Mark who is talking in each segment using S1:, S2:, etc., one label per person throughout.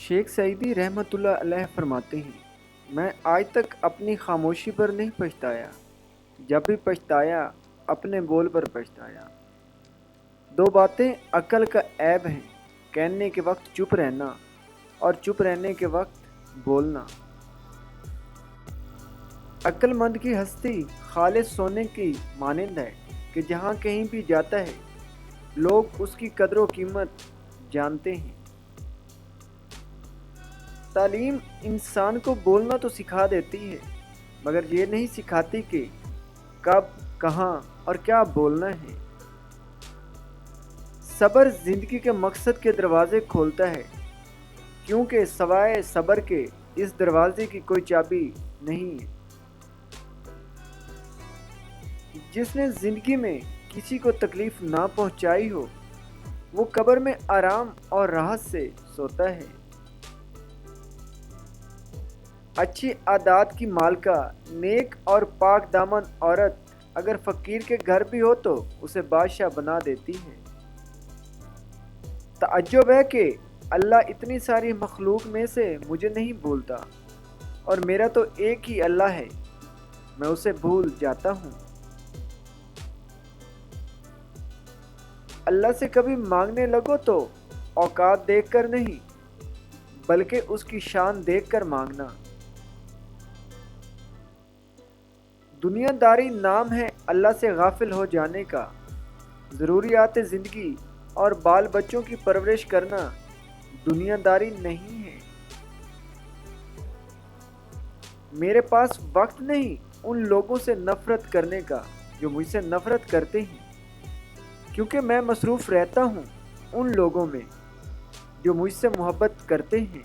S1: शेख सईदी रहमतुल्लाह अलैह फरमाते हैं, मैं आज तक अपनी खामोशी पर नहीं पछताया। जब भी पछताया, अपने बोल पर पछताया। दो बातें अक्ल का ऐब हैं, कहने के वक्त चुप रहना और चुप रहने के वक्त बोलना। अक्लमंद की हस्ती खालिस सोने की मानंद है कि जहाँ कहीं भी जाता है लोग उसकी कदर व कीमत जानते हैं। तालीम इंसान को बोलना तो सिखा देती है, मगर ये नहीं सिखाती कि कब, कहाँ और क्या बोलना है। सब्र जिंदगी के मकसद के दरवाजे खोलता है, क्योंकि सवाए सब्र के इस दरवाजे की कोई चाबी नहीं है। जिसने जिंदगी में किसी को तकलीफ ना पहुंचाई हो, वो कब्र में आराम और राहत से सोता है। अच्छी आदात की मालका, नेक और पाक दामन औरत अगर फकीर के घर भी हो तो उसे बादशाह बना देती है। ताज्जुब है कि अल्लाह इतनी सारी मखलूक में से मुझे नहीं भूलता, और मेरा तो एक ही अल्लाह है, मैं उसे भूल जाता हूँ। अल्लाह से कभी मांगने लगो तो औकात देखकर नहीं, बल्कि उसकी शान देखकर मांगना। दुनियादारी नाम है अल्लाह से गाफिल हो जाने का। ज़रूरियात ज़िंदगी और बाल बच्चों की परवरिश करना दुनियादारी नहीं है। मेरे पास वक्त नहीं उन लोगों से नफ़रत करने का जो मुझसे नफ़रत करते हैं, क्योंकि मैं मसरूफ़ रहता हूँ उन लोगों में जो मुझसे मोहब्बत करते हैं।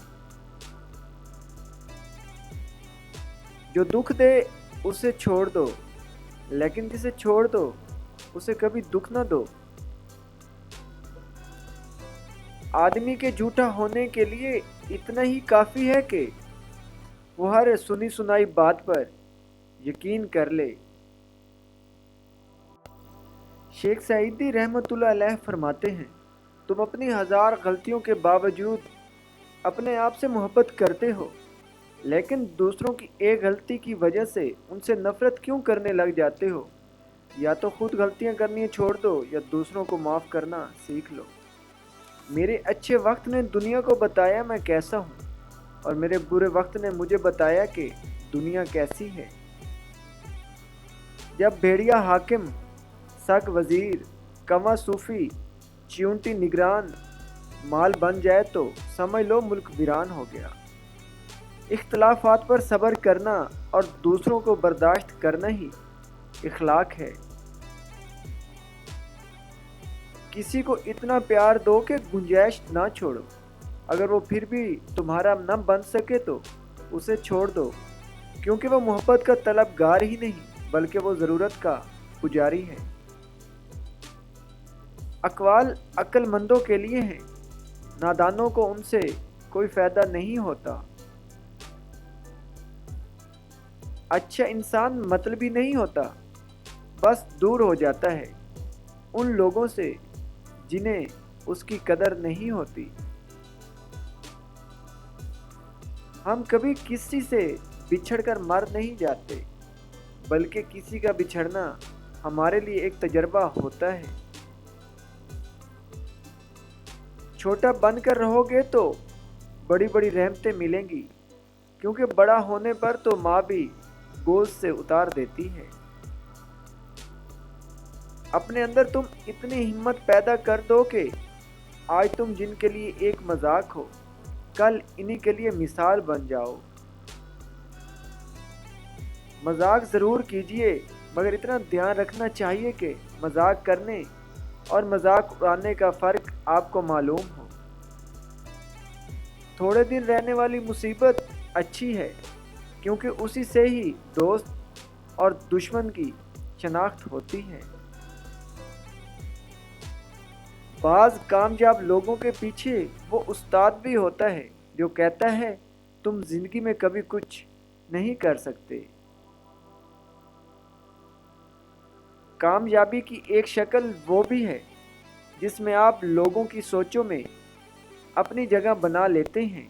S1: जो दुख दे उसे छोड़ दो, लेकिन जिसे छोड़ दो उसे कभी दुख ना दो। आदमी के झूठा होने के लिए इतना ही काफ़ी है कि वो हर सुनी सुनाई बात पर यकीन कर ले। शेख सईदी रहमतुल्लाह अलैह फरमाते हैं, तुम अपनी हज़ार गलतियों के बावजूद अपने आप से मोहब्बत करते हो, लेकिन दूसरों की एक गलती की वजह से उनसे नफ़रत क्यों करने लग जाते हो? या तो खुद गलतियां करनी छोड़ दो या दूसरों को माफ़ करना सीख लो। मेरे अच्छे वक्त ने दुनिया को बताया मैं कैसा हूँ, और मेरे बुरे वक्त ने मुझे बताया कि दुनिया कैसी है। जब भेड़िया हाकिम, सक वज़ीर, कमा सूफ़ी, च्यूंटी निगरान माल बन जाए तो समझ लो मुल्क वीरान हो गया। इख्तलाफात पर सब्र करना और दूसरों को बर्दाश्त करना ही इखलाक है। किसी को इतना प्यार दो कि गुंजाइश ना छोड़ो। अगर वो फिर भी तुम्हारा न बन सके तो उसे छोड़ दो, क्योंकि वो मोहब्बत का तलबगार ही नहीं बल्कि वो ज़रूरत का पुजारी है। अक़वाल अक्लमंदों के लिए हैं, नादानों को उनसे कोई फ़ायदा नहीं होता। अच्छा इंसान मतलबी नहीं होता, बस दूर हो जाता है उन लोगों से जिन्हें उसकी कदर नहीं होती। हम कभी किसी से बिछड़कर मर नहीं जाते, बल्कि किसी का बिछड़ना हमारे लिए एक तजर्बा होता है। छोटा बनकर रहोगे तो बड़ी बड़ी रहमतें मिलेंगी, क्योंकि बड़ा होने पर तो माँ भी गोद से उतार देती है। अपने अंदर तुम इतनी हिम्मत पैदा कर दो कि आज तुम जिनके लिए एक मजाक हो, कल इन्हीं के लिए मिसाल बन जाओ। मजाक ज़रूर कीजिए, मगर इतना ध्यान रखना चाहिए कि मजाक करने और मजाक उड़ाने का फ़र्क आपको मालूम हो। थोड़े दिन रहने वाली मुसीबत अच्छी है, क्योंकि उसी से ही दोस्त और दुश्मन की शनाख्त होती है। बाज़ कामयाब लोगों के पीछे वो उस्ताद भी होता है जो कहता है तुम ज़िंदगी में कभी कुछ नहीं कर सकते। कामयाबी की एक शक्ल वो भी है जिसमें आप लोगों की सोचों में अपनी जगह बना लेते हैं।